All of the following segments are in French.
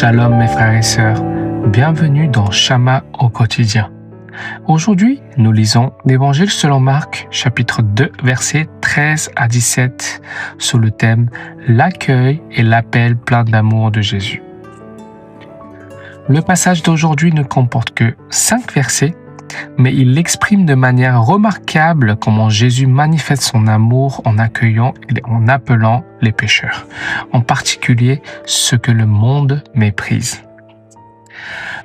Shalom mes frères et sœurs, bienvenue dans Shama au quotidien. Aujourd'hui, nous lisons l'Évangile selon Marc, chapitre 2, versets 13 à 17, sous le thème « L'accueil et l'appel plein d'amour de Jésus ». Le passage d'aujourd'hui ne comporte que 5 versets, mais il exprime de manière remarquable comment Jésus manifeste son amour en accueillant et en appelant les pécheurs, en particulier ceux que le monde méprise.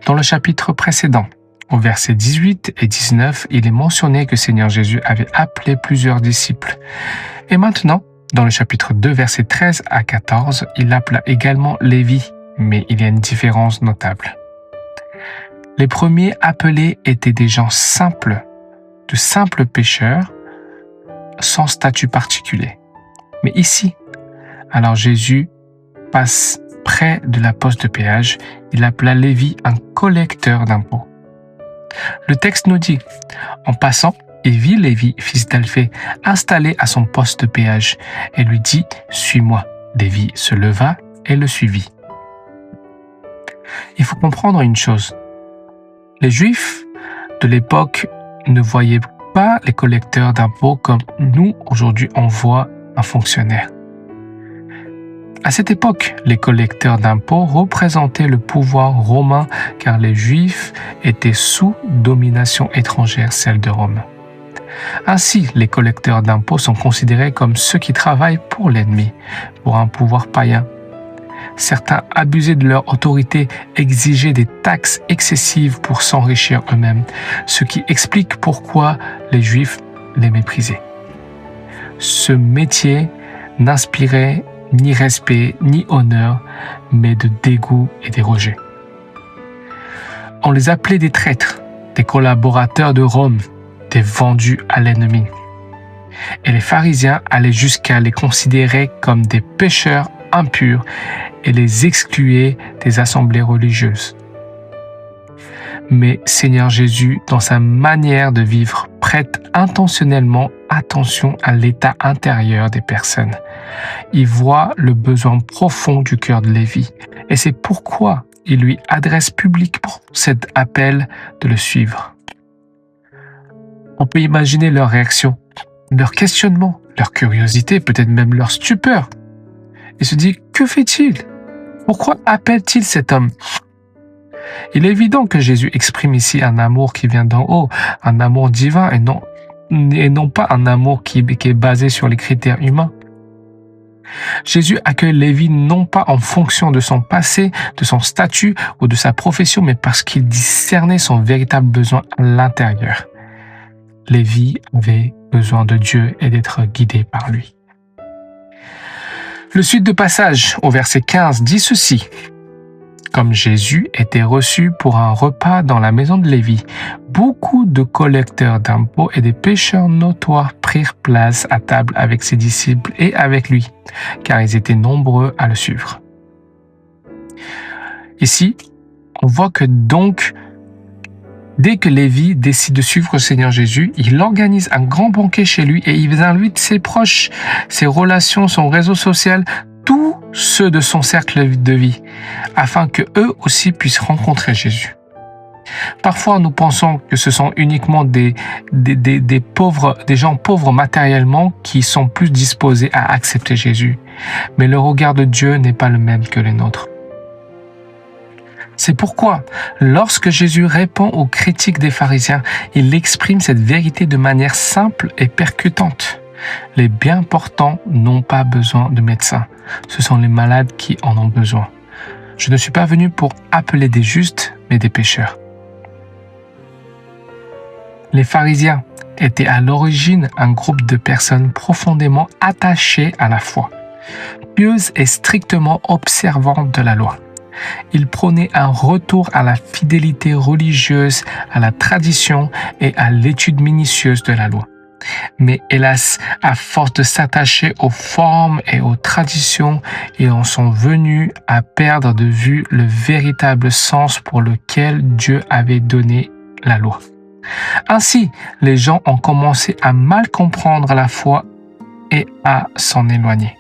Dans le chapitre précédent, au verset 18 et 19, il est mentionné que Seigneur Jésus avait appelé plusieurs disciples. Et maintenant, dans le chapitre 2, versets 13 à 14, il appela également Lévi, mais il y a une différence notable. Les premiers appelés étaient des gens simples, de simples pécheurs, sans statut particulier. Mais ici, alors Jésus passe près de la poste de péage, il appela Lévi un collecteur d'impôts. Le texte nous dit, en passant, il vit Lévi, fils d'Alphée, installé à son poste de péage, et lui dit, « Suis-moi ». Lévi se leva et le suivit. Il faut comprendre une chose. Les Juifs de l'époque ne voyaient pas les collecteurs d'impôts comme nous, aujourd'hui, on voit un fonctionnaire. À cette époque, les collecteurs d'impôts représentaient le pouvoir romain car les Juifs étaient sous domination étrangère, celle de Rome. Ainsi, les collecteurs d'impôts sont considérés comme ceux qui travaillent pour l'ennemi, pour un pouvoir païen. Certains abusaient de leur autorité, exigeaient des taxes excessives pour s'enrichir eux-mêmes, ce qui explique pourquoi les Juifs les méprisaient. Ce métier n'inspirait ni respect, ni honneur, mais de dégoût et des rejets. On les appelait des traîtres, des collaborateurs de Rome, des vendus à l'ennemi. Et les pharisiens allaient jusqu'à les considérer comme des pécheurs impurs et les excluaient des assemblées religieuses. Mais Seigneur Jésus, dans sa manière de vivre, prête intentionnellement attention à l'état intérieur des personnes. Il voit le besoin profond du cœur de Lévi et c'est pourquoi il lui adresse publiquement cet appel de le suivre. On peut imaginer leur réaction, leur questionnement, leur curiosité, peut-être même leur stupeur. Il se dit, que fait-il? Pourquoi appelle-t-il cet homme? Il est évident que Jésus exprime ici un amour qui vient d'en haut, un amour divin et non pas un amour qui est basé sur les critères humains. Jésus accueille Lévi non pas en fonction de son passé, de son statut ou de sa profession, mais parce qu'il discernait son véritable besoin à l'intérieur. Lévi avait besoin de Dieu et d'être guidé par lui. Le suite de passage au verset 15 dit ceci. Comme Jésus était reçu pour un repas dans la maison de Lévi, beaucoup de collecteurs d'impôts et des pécheurs notoires prirent place à table avec ses disciples et avec lui, car ils étaient nombreux à le suivre. Ici, on voit que donc, dès que Lévi décide de suivre le Seigneur Jésus, il organise un grand banquet chez lui et il invite ses proches, ses relations, son réseau social, tous ceux de son cercle de vie, afin que eux aussi puissent rencontrer Jésus. Parfois, nous pensons que ce sont uniquement des gens pauvres matériellement qui sont plus disposés à accepter Jésus. Mais le regard de Dieu n'est pas le même que le nôtre. C'est pourquoi, lorsque Jésus répond aux critiques des pharisiens, il exprime cette vérité de manière simple et percutante. Les bien portants n'ont pas besoin de médecins. Ce sont les malades qui en ont besoin. Je ne suis pas venu pour appeler des justes, mais des pécheurs. Les pharisiens étaient à l'origine un groupe de personnes profondément attachées à la foi, pieuses et strictement observantes de la loi. Ils prônaient un retour à la fidélité religieuse, à la tradition et à l'étude minutieuse de la loi. Mais hélas, à force de s'attacher aux formes et aux traditions, ils en sont venus à perdre de vue le véritable sens pour lequel Dieu avait donné la loi. Ainsi, les gens ont commencé à mal comprendre la foi et à s'en éloigner.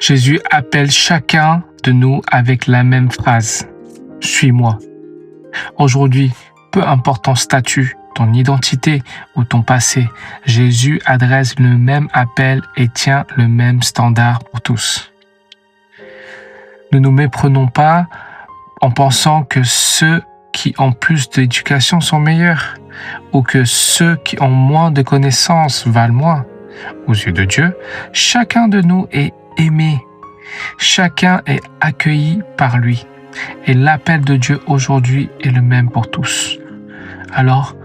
Jésus appelle chacun de nous avec la même phrase. Suis-moi. Aujourd'hui, peu importe ton statut, ton identité ou ton passé, Jésus adresse le même appel et tient le même standard pour tous. Ne nous méprenons pas en pensant que ceux qui ont plus d'éducation sont meilleurs ou que ceux qui ont moins de connaissances valent moins. Aux yeux de Dieu, chacun de nous est aimé, chacun est accueilli par lui et l'appel de Dieu aujourd'hui est le même pour tous. Alors,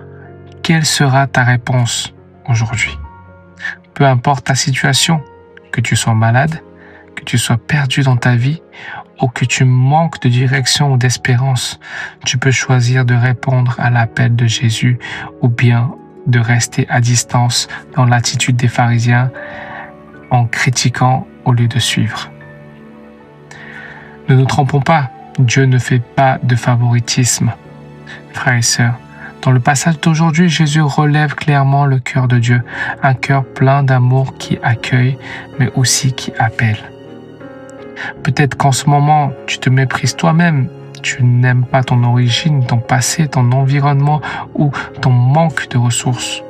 quelle sera ta réponse aujourd'hui? Peu importe ta situation, que tu sois malade, que tu sois perdu dans ta vie ou que tu manques de direction ou d'espérance, tu peux choisir de répondre à l'appel de Jésus ou bien de rester à distance dans l'attitude des pharisiens en critiquant au lieu de suivre. Ne nous trompons pas, Dieu ne fait pas de favoritisme. Frères et sœurs, dans le passage d'aujourd'hui, Jésus relève clairement le cœur de Dieu, un cœur plein d'amour qui accueille, mais aussi qui appelle. Peut-être qu'en ce moment, tu te méprises toi-même, tu n'aimes pas ton origine, ton passé, ton environnement ou ton manque de ressources.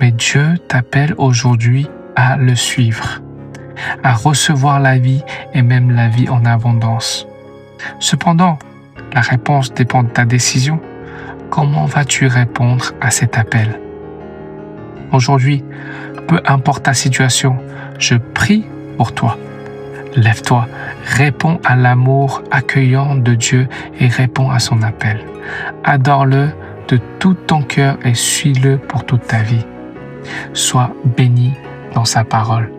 Mais Dieu t'appelle aujourd'hui à le suivre, à recevoir la vie et même la vie en abondance. Cependant, la réponse dépend de ta décision. Comment vas-tu répondre à cet appel? Aujourd'hui, peu importe ta situation, je prie pour toi. Lève-toi, réponds à l'amour accueillant de Dieu et réponds à son appel. Adore-le de tout ton cœur et suis-le pour toute ta vie. Sois béni dans sa parole.